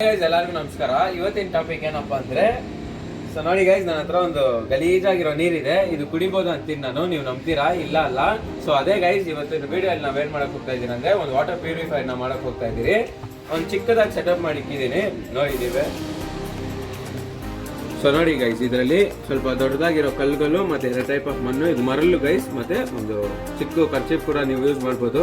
Guys ಎಲ್ಲರಿಗೂ ನಮಸ್ಕಾರ. ಇವತ್ತಿನ ಟಾಪಿಕ್ ಏನಪ್ಪಾ ಅಂದ್ರೆ, ಸೊ ನೋಡಿ ಗೈಸ್, ನನ್ನ ಹತ್ರ ಒಂದು ಗಲೀಜಾಗಿರೋ ನೀರಿದೆ. ಇದು ಕುಡಿಬಹುದು ಅಂತೀನಿ ನಾನು, ನೀವು ನಂಬ್ತೀರಾ? ಇಲ್ಲ ಅಲ್ಲ. ಸೊ ಅದೇ ಗೈಸ್, ಇವತ್ತಿನ ವಿಡಿಯೋ ಅಲ್ಲಿ ನಾವೇನ್ ಮಾಡಕ್ ಹೋಗ್ತಾ ಇದೀನಿ ಅಂದ್ರೆ, ಒಂದು ವಾಟರ್ ಪ್ಯೂರಿಫೈರ್ ನ ಮಾಡಕ್ ಹೋಗ್ತಾ ಇದೀರಿ. ಒಂದು ಚಿಕ್ಕದಾಗಿ ಸೆಟಪ್ ಮಾಡಿಕ್ಕಿದ್ದೀನಿ, ನೋಡಿದೀವಿ. ಸೊ ನೋಡಿ ಗೈಸ್, ಇದರಲ್ಲಿ ಸ್ವಲ್ಪ ದೊಡ್ಡದಾಗಿರೋ ಕಲ್ಲುಗಳು ಮತ್ತೆ ಎರಡು ಟೈಪ್ ಆಫ್ ಮಣ್ಣು, ಇದು ಮರಳು ಗೈಸ್, ಮತ್ತೆ ಒಂದು ಚಿಕ್ಕ ಕರ್ಚಿಪ್ ಕೂಡ ನೀವು ಯೂಸ್ ಮಾಡ್ಬೋದು,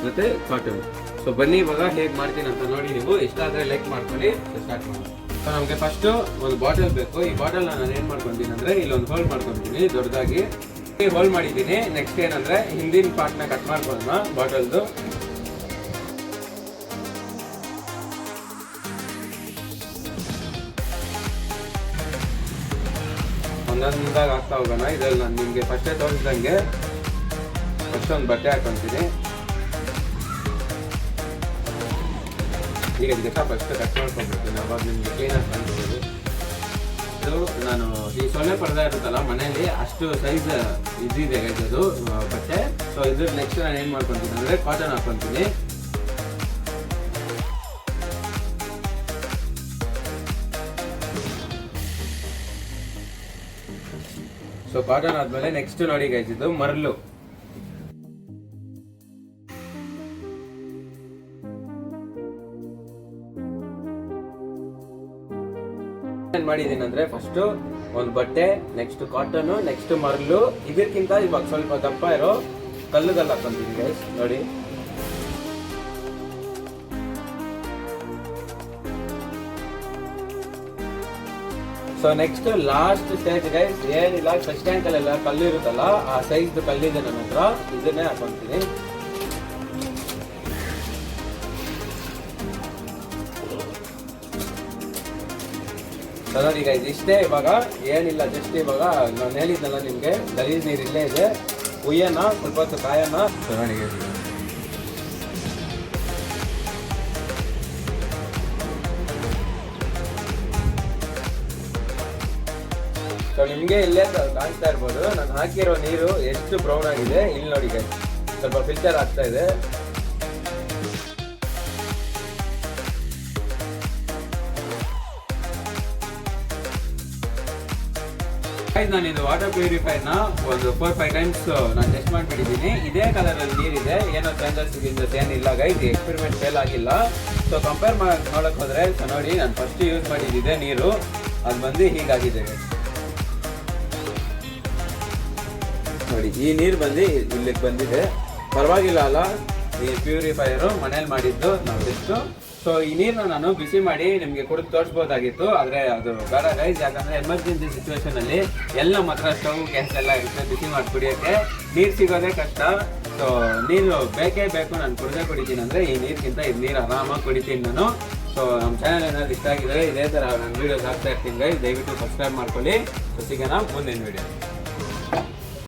ಮತ್ತೆ ಕಾಟನ್. ಸೊ ಬನ್ನಿ ಇವಾಗ ಹೇಗೆ ಮಾಡ್ತೀನಿ ಅಂತ ನೋಡಿ. ನೀವು ಇಷ್ಟ ಆದ್ರೆ ಲೈಕ್ ಮಾಡ್ಕೊಳ್ಳಿ. ಸ್ಟಾರ್ಟ್ ಮಾಡೋಣ. ಸೊ ನಮಗೆ ಫಸ್ಟ್ ಒಂದು ಬಾಟಲ್ ಬೇಕು. ಈ ಬಾಟಲ್ ನಾನು ಏನ್ ಮಾಡ್ಕೊಂತೀನಿ ಅಂದ್ರೆ, ಇಲ್ಲೊಂದು ಹೋಲ್ ಮಾಡ್ಕೊಂತೀನಿ ದೊಡ್ಡದಾಗಿ. ಹೋಲ್ ಮಾಡಿದ್ದೀನಿ. ನೆಕ್ಸ್ಟ್ ಏನಂದ್ರೆ, ಹಿಂದಿನ ಪಾರ್ಟ್ ನ ಕಟ್ ಮಾಡ್ಕೊಳ್ಳೋಣ ಬಾಟಲ್ದು. ಒಂದೊಂದಾಗ ಹಾಕ್ತಾ ಹೋಗೋಣ. ಇದ್ರಲ್ಲಿ ನಾನು ನಿಮಗೆ ಫಸ್ಟೇ ತೋರಿಸ್ದಂಗೆ ಫಸ್ಟ್ ಒಂದು ಬಟ್ಟೆ ಹಾಕೊಂತೀನಿ. ಈಗ ಇದಕ್ಕೆ ಫಸ್ಟ್ ಕಟ್ ಮಾಡ್ಕೊಂಡ್ಬಿಡ್ತೀನಿ, ಅವಾಗ ನಿಮ್ಗೆ ಕ್ಲೀನಾಗಿ ಕಾಣ್ಬೋದು. ಇದು ನಾನು ಈ ಸೊಳ್ಳೆ ಪರ್ದೆ ಇರುತ್ತಲ್ಲ ಮನೆಯಲ್ಲಿ, ಅಷ್ಟು ಸೈಜ್ ಇದಿದೆ ಇದು ಬಟ್ಟೆ. ಸೊ ಇದ್ರ ನೆಕ್ಸ್ಟ್ ನಾನು ಏನು ಮಾಡ್ಕೊತೀನಿ ಅಂದರೆ, ಕಾಟನ್ ಹಾಕ್ಕೊತೀನಿ. ಸೊ ಕಾಟನ್ ಆದ್ಮೇಲೆ ನೆಕ್ಸ್ಟ್ ನೋಡಿ ಗೈಸ್, ಇದು ಮರಳು. ಏನ್ ಮಾಡಿದೀನಿ ಅಂದ್ರೆ, ಫಸ್ಟ್ ಒಂದು ಬಟ್ಟೆ, ನೆಕ್ಸ್ಟ್ ಕಾಟನ್, ನೆಕ್ಸ್ಟ್ ಮರಳು. ಇದಕ್ಕಿಂತ ಇವಾಗ ಸ್ವಲ್ಪ ದಪ್ಪ ಇರೋ ಕಲ್ಲುಗಲ್ಲ ಹಾಕೊಂತೀನಿ ಗೈಸ್, ನೋಡಿ. So next last stage guys, ಏನಿಲ್ಲ, ಫಸ್ಟ್ ಟ್ಯಾಂಕ್ ಅಲ್ಲೆಲ್ಲ ಕಲ್ಲು ಇರುತ್ತಲ್ಲ, ಆ ಸೈಜ್ ಕಲ್ಲಿದೆ ನನ್ನ ಹತ್ರ, ಇದನ್ನೇ ಹಾಕೊಂತೀನಿ. ನೋಡಿ ಗೈಸ್, ಇಷ್ಟೇ. ಇವಾಗ ಏನಿಲ್ಲ, ಜಸ್ಟ್ ಇವಾಗ ನಾನು ಹೇಳಿದ್ನಲ್ಲ ನಿಮ್ಗೆ, ಗಲೀಜ್ ನೀರು ಇಲ್ಲೇ ಇದೆ. ಉಯ್ಯನ ಸ್ವಲ್ಪ ಹೊತ್ತು ಕಾಯನ. ನೋಡಿ ಗೈಸ್, ಸೊ ನಿಮ್ಗೆ ಇಲ್ಲೇ ಕಾಣಿಸ್ತಾ ಇರ್ಬೋದು, ನಾನು ಹಾಕಿರೋ ನೀರು ಎಷ್ಟು ಬ್ರೌನ್ ಆಗಿದೆ. ಇಲ್ಲಿ ನೋಡಿ ಗೈಸ್, ಸ್ವಲ್ಪ ಫಿಲ್ಟರ್ ಆಗ್ತಾ ಇದೆ. ನಾನು ಇದು ವಾಟರ್ ಪ್ಯೂರಿಫೈರ್ ನ ಒಂದು 4-5 ಟೈಮ್ಸ್ ನಾನು ಟೆಸ್ಟ್ ಮಾಡಿಬಿಟ್ಟಿದ್ದೀನಿ. ಇದೇ ಕಲರ್ ಅಲ್ಲಿ ನೀರಿದೆ, ಏನೋ ಚೇಂಜಸ್ ಏನಿಲ್ಲ ಗೈಸ್, ಎಕ್ಸ್ಪೆರಿಮೆಂಟ್ ಫೇಲ್ ಆಗಿಲ್ಲ. ಸೊ ಕಂಪೇರ್ ನೋಡಕ್ ಹೋದ್ರೆ, ಸೊ ನೋಡಿ, ನಾನು ಫಸ್ಟ್ ಯೂಸ್ ಮಾಡಿದ್ದೆ ನೀರು, ಅದು ಬಂದು ಹೀಗಾಗಿದೆ ನೋಡಿ. ಈ ನೀರು ಬಂದು ಇಲ್ಲಿಗೆ ಬಂದಿದೆ, ಪರವಾಗಿಲ್ಲ ಅಲ್ಲ. ಈ ಪ್ಯೂರಿಫೈರು ಮನೇಲಿ ಮಾಡಿದ್ದು ನಾವು ಎಷ್ಟು. ಸೊ ಈ ನೀರನ್ನ ನಾನು ಬಿಸಿ ಮಾಡಿ ನಿಮಗೆ ಕುಡಿದು ತೋರಿಸ್ಬೋದಾಗಿತ್ತು, ಆದರೆ ಅದು ಬೇಡ ಗೈಸ್. ಯಾಕಂದರೆ ಎಮರ್ಜೆನ್ಸಿ ಸಿಚುವೇಶನ್ ಅಲ್ಲಿ ಎಲ್ಲ ಮಾತ್ರ ಸ್ಟವ್ ಗ್ಯಾಸ್ ಎಲ್ಲ ಇರುತ್ತೆ, ಬಿಸಿ ಮಾಡಿ ಕುಡಿಯೋಕ್ಕೆ ನೀರು ಸಿಗೋದೇ ಕಷ್ಟ. ಸೊ ನೀರು ಬೇಕೇ ಬೇಕು, ನಾನು ಕುಡಿತೀನಿ ಅಂದರೆ ಈ ನೀರಿಗಿಂತ ಇದು ನೀರು ಆರಾಮಾಗಿ ಕುಡಿತೀನಿ ನಾನು. ಸೊ ನಮ್ಮ ಚಾನಲ್ ಏನಾದ್ರು ಇಷ್ಟ ಆಗಿದ್ರೆ, ಇದೇ ಥರ ನಾನು ವೀಡಿಯೋಸ್ ಹಾಕ್ತಾ ಇರ್ತೀನಿ ಗೈಸ್, ದಯವಿಟ್ಟು ಸಬ್ಸ್ಕ್ರೈಬ್ ಮಾಡ್ಕೊಳ್ಳಿ. ಸೊ ಸಿಗೋಣ ಮುಂದಿನ ವೀಡಿಯೋ.